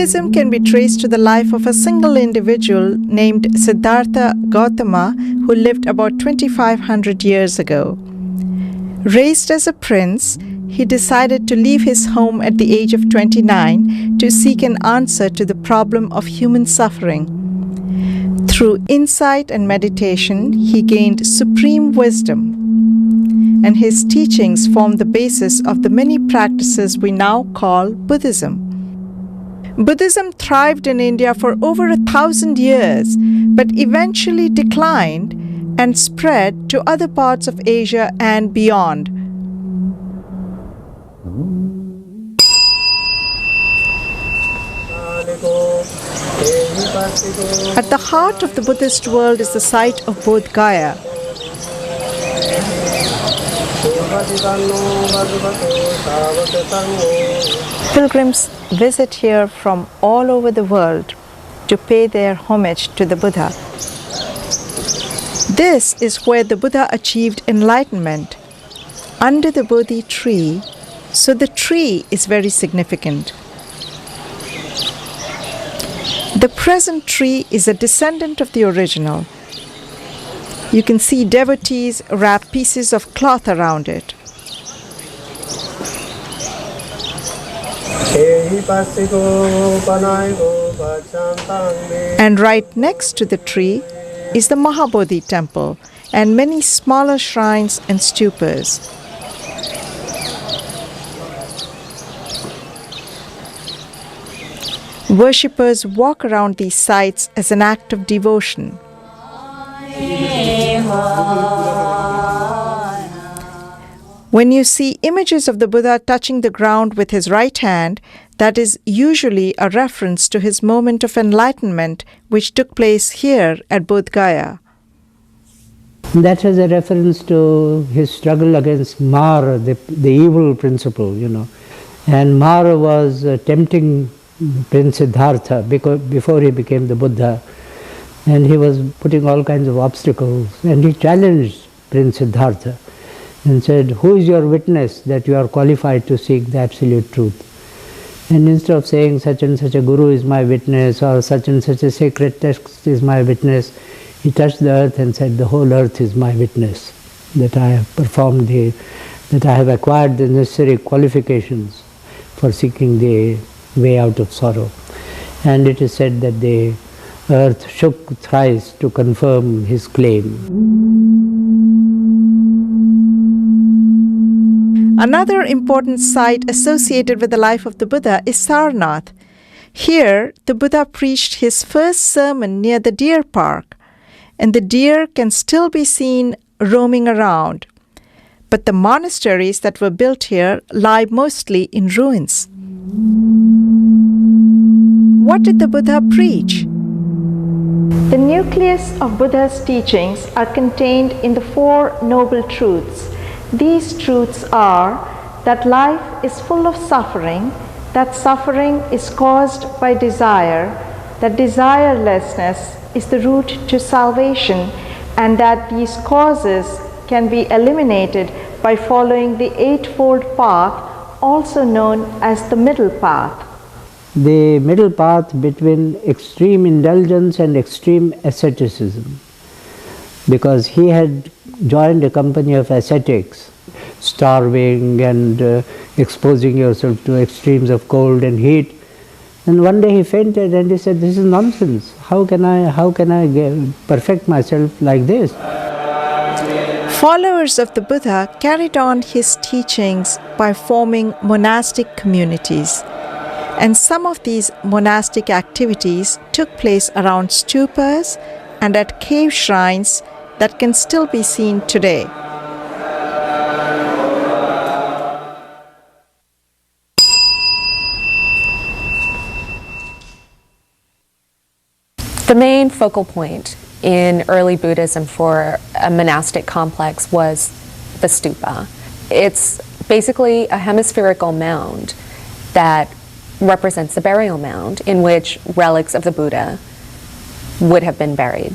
Buddhism can be traced to the life of a single individual named Siddhartha Gautama, who lived about 2500 years ago. Raised as a prince, he decided to leave his home at the age of 29 to seek an answer to the problem of human suffering. Through insight and meditation, he gained supreme wisdom, and his teachings form the basis of the many practices we now call Buddhism. Buddhism thrived in India for over 1,000 years, but eventually declined and spread to other parts of Asia and beyond. At the heart of the Buddhist world is the site of Bodh Gaya. Pilgrims visit here from all over the world to pay their homage to the Buddha. This is where the Buddha achieved enlightenment, under the Bodhi tree, so the tree is very significant. The present tree is a descendant of the original. You can see devotees wrap pieces of cloth around it. And right next to the tree is the Mahabodhi temple and many smaller shrines and stupas. Worshippers walk around these sites as an act of devotion. When you see images of the Buddha touching the ground with his right hand, that is usually a reference to his moment of enlightenment, which took place here at Bodh Gaya. That is a reference to his struggle against Mara, the evil principle, And Mara was tempting Prince Siddhartha before he became the Buddha. And he was putting all kinds of obstacles. And he challenged Prince Siddhartha and said, "Who is your witness that you are qualified to seek the absolute truth?" And instead of saying such and such a guru is my witness or such and such a sacred text is my witness, he touched the earth and said, "The whole earth is my witness, that I have that I have acquired the necessary qualifications for seeking the way out of sorrow." And it is said that the earth shook thrice to confirm his claim. Another important site associated with the life of the Buddha is Sarnath. Here, the Buddha preached his first sermon near the deer park, and the deer can still be seen roaming around. But the monasteries that were built here lie mostly in ruins. What did the Buddha preach? The nucleus of Buddha's teachings are contained in the Four Noble Truths. These truths are that life is full of suffering, that suffering is caused by desire, that desirelessness is the route to salvation, and that these causes can be eliminated by following the Eightfold Path, also known as the middle path. The middle path between extreme indulgence and extreme asceticism, because he had joined a company of ascetics, starving and exposing yourself to extremes of cold and heat. And one day he fainted and he said, "This is nonsense. How can I perfect myself like this?" Followers of the Buddha carried on his teachings by forming monastic communities. And some of these monastic activities took place around stupas and at cave shrines that can still be seen today. The main focal point in early Buddhism for a monastic complex was the stupa. It's basically a hemispherical mound that represents the burial mound in which relics of the Buddha would have been buried.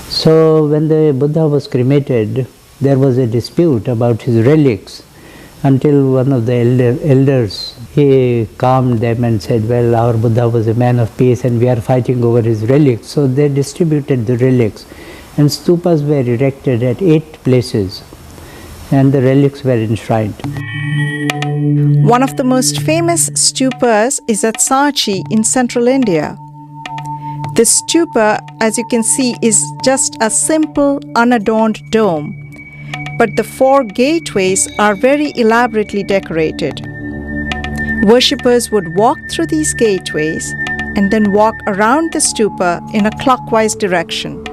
So when the Buddha was cremated, there was a dispute about his relics, until one of the elders, he calmed them and said, well, our Buddha was a man of peace and we are fighting over his relics. So they distributed the relics, and stupas were erected at 8 places, and the relics were enshrined. One of the most famous stupas is at Sanchi in central India. This stupa, as you can see, is just a simple, unadorned dome, but the 4 gateways are very elaborately decorated. Worshippers would walk through these gateways and then walk around the stupa in a clockwise direction.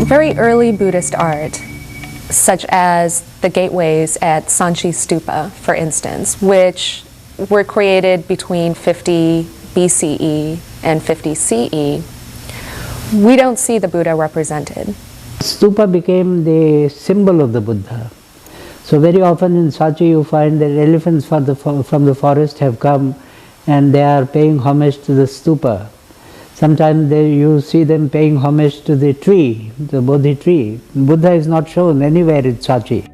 Very early Buddhist art, such as the gateways at Sanchi Stupa, for instance, which were created between 50 BCE and 50 CE, we don't see the Buddha represented. Stupa became the symbol of the Buddha. So very often in Sanchi you find that elephants from the forest have come and they are paying homage to the stupa. Sometimes you see them paying homage to the tree, the Bodhi tree. Buddha is not shown anywhere in Sanchi.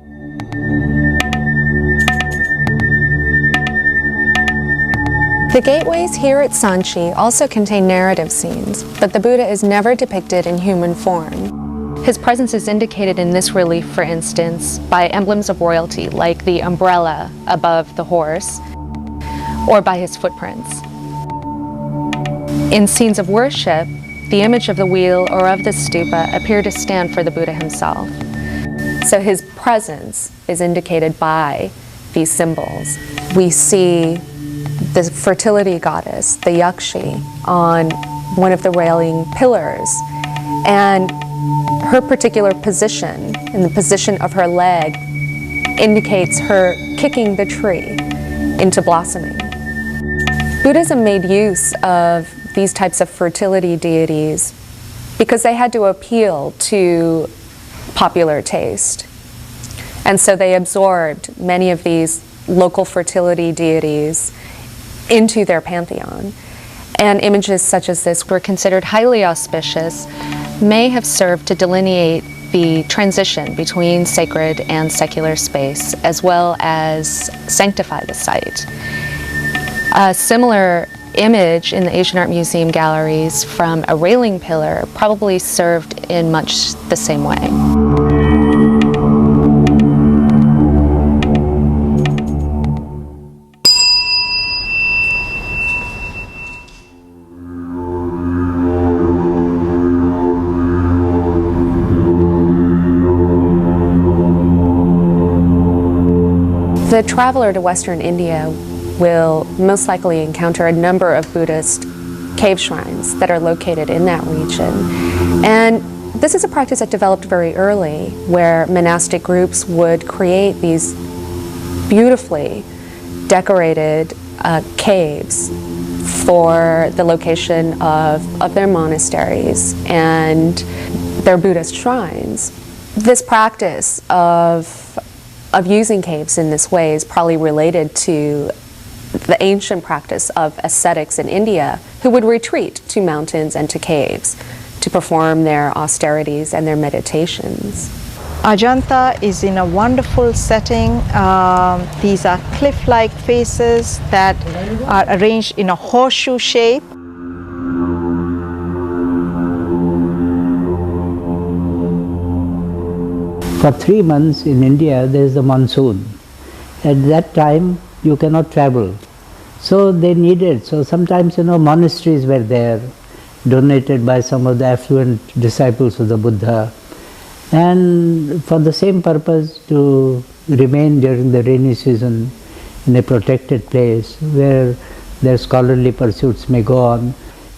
The gateways here at Sanchi also contain narrative scenes, but the Buddha is never depicted in human form. His presence is indicated in this relief, for instance, by emblems of royalty like the umbrella above the horse, or by his footprints. In scenes of worship, the image of the wheel or of the stupa appear to stand for the Buddha himself. So his presence is indicated by these symbols. We see the fertility goddess, the Yakshi, on one of the railing pillars, and her particular position, and the position of her leg, indicates her kicking the tree into blossoming. Buddhism made use of these types of fertility deities because they had to appeal to popular taste. And so they absorbed many of these local fertility deities into their pantheon. And images such as this were considered highly auspicious, may have served to delineate the transition between sacred and secular space, as well as sanctify the site. A similar image in the Asian Art Museum galleries from a railing pillar probably served in much the same way. The traveler to Western India will most likely encounter a number of Buddhist cave shrines that are located in that region. And this is a practice that developed very early, where monastic groups would create these beautifully decorated caves for the location of their monasteries and their Buddhist shrines. This practice of using caves in this way is probably related to the ancient practice of ascetics in India, who would retreat to mountains and to caves to perform their austerities and their meditations. Ajanta is in a wonderful setting. These are cliff-like faces that are arranged in a horseshoe shape. For 3 months in India there is the monsoon. At that time you cannot travel. So they needed, so sometimes monasteries were there, donated by some of the affluent disciples of the Buddha, and for the same purpose to remain during the rainy season in a protected place where their scholarly pursuits may go on.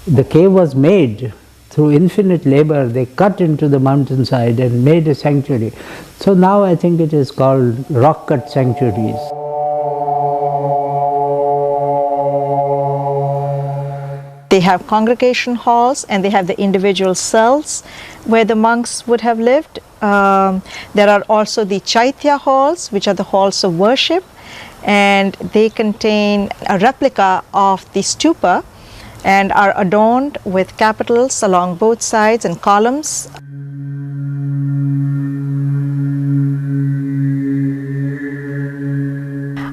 The cave was made through infinite labor. They cut into the mountainside and made a sanctuary. So now I think it is called rock-cut sanctuaries. They have congregation halls and they have the individual cells where the monks would have lived. There are also the chaitya halls, which are the halls of worship. and they contain a replica of the stupa and are adorned with capitals along both sides and columns.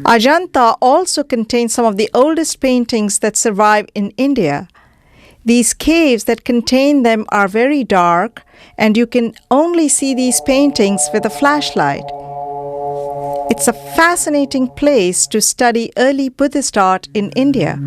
Ajanta also contains some of the oldest paintings that survive in India. These caves that contain them are very dark, and you can only see these paintings with a flashlight. It's a fascinating place to study early Buddhist art in India.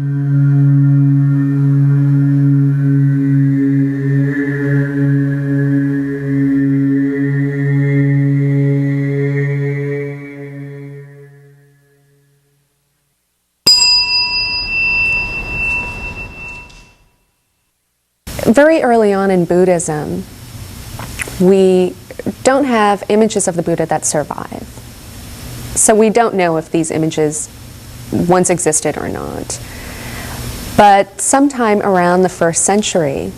Very early on in Buddhism, we don't have images of the Buddha that survive. So we don't know if these images once existed or not. But sometime around the 1st century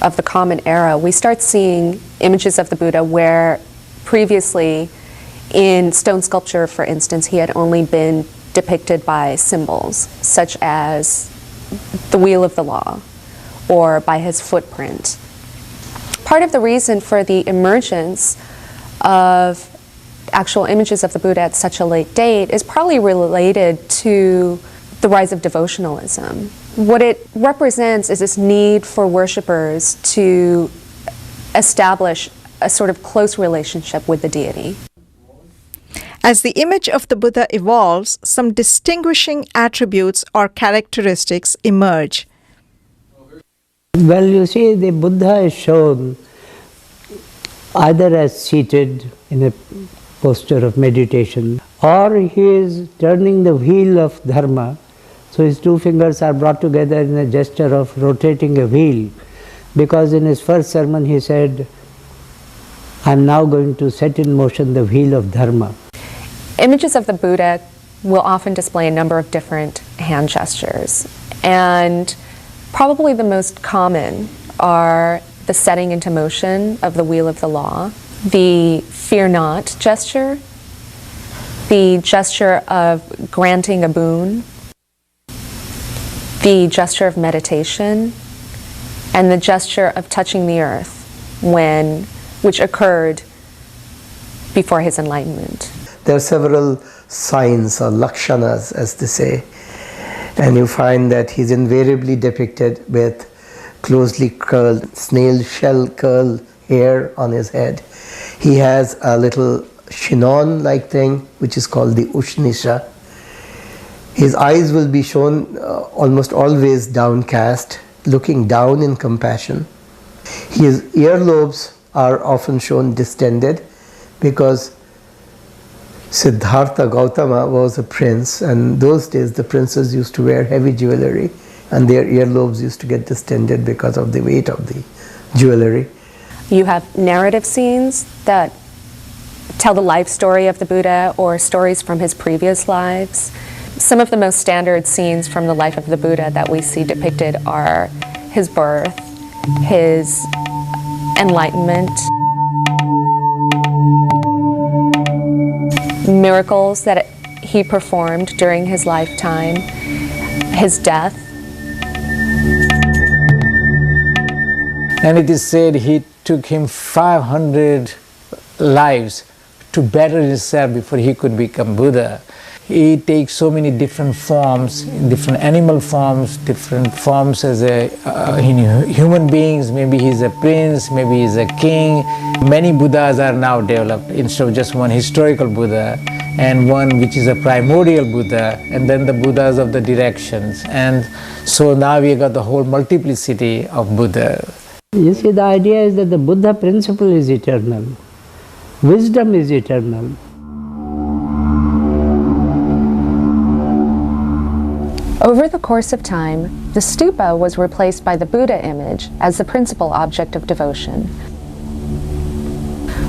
of the Common Era, we start seeing images of the Buddha where previously in stone sculpture, for instance, he had only been depicted by symbols, such as the wheel of the law, or by his footprint. Part of the reason for the emergence of actual images of the Buddha at such a late date is probably related to the rise of devotionalism. What it represents is this need for worshipers to establish a sort of close relationship with the deity. As the image of the Buddha evolves, some distinguishing attributes or characteristics emerge. Well, you see, the Buddha is shown either as seated in a posture of meditation, or he is turning the wheel of dharma. So his 2 fingers are brought together in a gesture of rotating a wheel, because in his first sermon he said, I am now going to set in motion the wheel of dharma. Images of the Buddha will often display a number of different hand gestures, and probably the most common are the setting into motion of the wheel of the law, the fear not gesture, the gesture of granting a boon, the gesture of meditation, and the gesture of touching the earth, which occurred before his enlightenment. There are several signs or lakshanas, as they say, and you find that he's invariably depicted with closely curled, snail shell curl hair on his head. He has a little chignon-like thing which is called the ushnisha. His eyes will be shown almost always downcast, looking down in compassion. His earlobes are often shown distended because Siddhartha Gautama was a prince, and those days the princes used to wear heavy jewelry and their earlobes used to get distended because of the weight of the jewelry. You have narrative scenes that tell the life story of the Buddha or stories from his previous lives. Some of the most standard scenes from the life of the Buddha that we see depicted are his birth, his enlightenment, miracles that he performed during his lifetime, his death. And it is said he took him 500 lives to better himself before he could become Buddha. He takes so many different forms, different animal forms, different forms as human beings. Maybe he's a prince, maybe he's a king. Many Buddhas are now developed instead of just one historical Buddha, and one which is a primordial Buddha, and then the Buddhas of the directions. And so now we got the whole multiplicity of Buddha. You see, the idea is that the Buddha principle is eternal. Wisdom is eternal. Over the course of time, the stupa was replaced by the Buddha image as the principal object of devotion.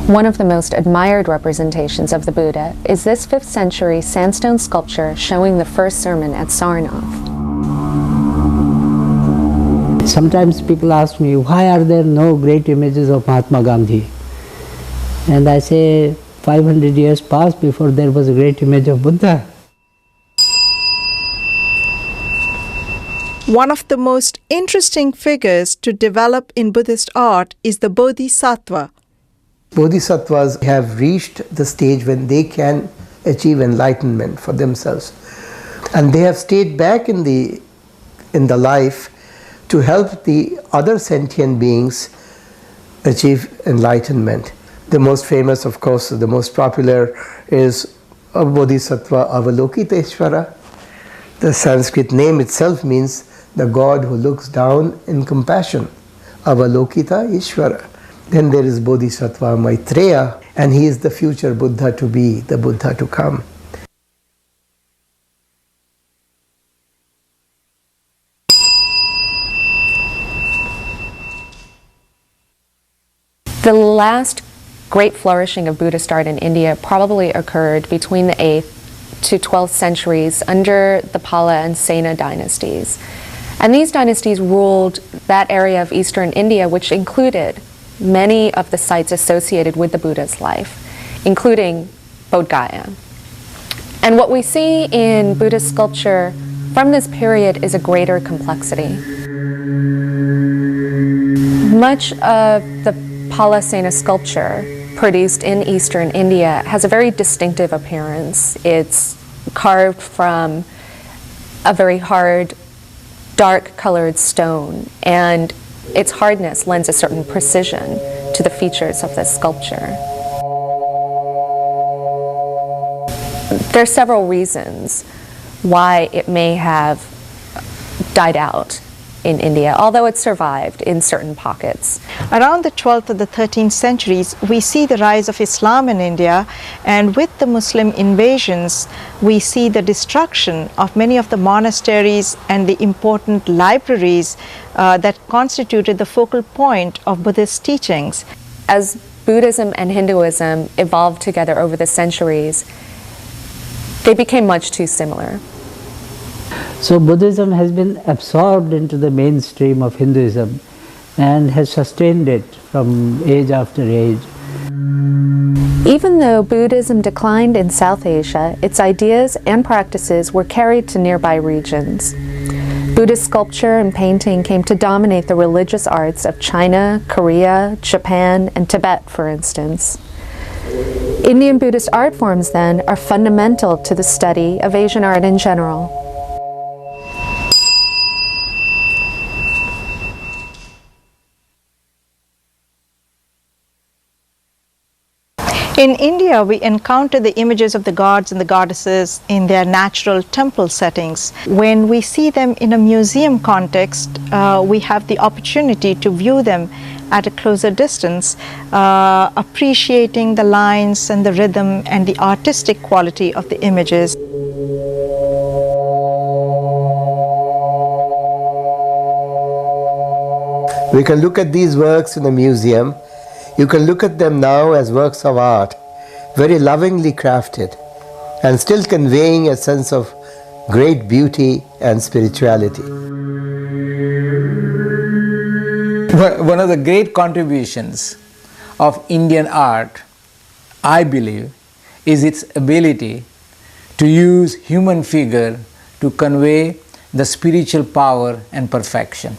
One of the most admired representations of the Buddha is this 5th century sandstone sculpture showing the first sermon at Sarnath. Sometimes people ask me, why are there no great images of Mahatma Gandhi? And I say, 500 years passed before there was a great image of Buddha. One of the most interesting figures to develop in Buddhist art is the bodhisattva. Bodhisattvas have reached the stage when they can achieve enlightenment for themselves. And they have stayed back in the life to help the other sentient beings achieve enlightenment. The most famous, of course, the most popular is a Bodhisattva Avalokiteshvara. The Sanskrit name itself means the God who looks down in compassion. Avalokita Ishvara. Then there is Bodhisattva Maitreya, and he is the future Buddha to be, the Buddha to come. The last great flourishing of Buddhist art in India probably occurred between the 8th to 12th centuries under the Pala and Sena dynasties. And these dynasties ruled that area of eastern India, which included many of the sites associated with the Buddha's life, including Bodh Gaya. And what we see in Buddhist sculpture from this period is a greater complexity. Much of the Pala-Sena sculpture produced in eastern India has a very distinctive appearance. It's carved from a very hard, dark-colored stone, and its hardness lends a certain precision to the features of this sculpture. There are several reasons why it may have died out in India, although it survived in certain pockets. Around the 12th or the 13th centuries, we see the rise of Islam in India, and with the Muslim invasions, we see the destruction of many of the monasteries and the important libraries that constituted the focal point of Buddhist teachings. As Buddhism and Hinduism evolved together over the centuries, they became much too similar. So Buddhism has been absorbed into the mainstream of Hinduism and has sustained it from age after age. Even though Buddhism declined in South Asia, its ideas and practices were carried to nearby regions. Buddhist sculpture and painting came to dominate the religious arts of China, Korea, Japan, and Tibet, for instance. Indian Buddhist art forms, then, are fundamental to the study of Asian art in general. In India, we encounter the images of the gods and the goddesses in their natural temple settings. When we see them in a museum context, we have the opportunity to view them at a closer distance, appreciating the lines and the rhythm and the artistic quality of the images. We can look at these works in a museum. You can look at them now as works of art, very lovingly crafted, and still conveying a sense of great beauty and spirituality. One of the great contributions of Indian art, I believe, is its ability to use human figure to convey the spiritual power and perfection.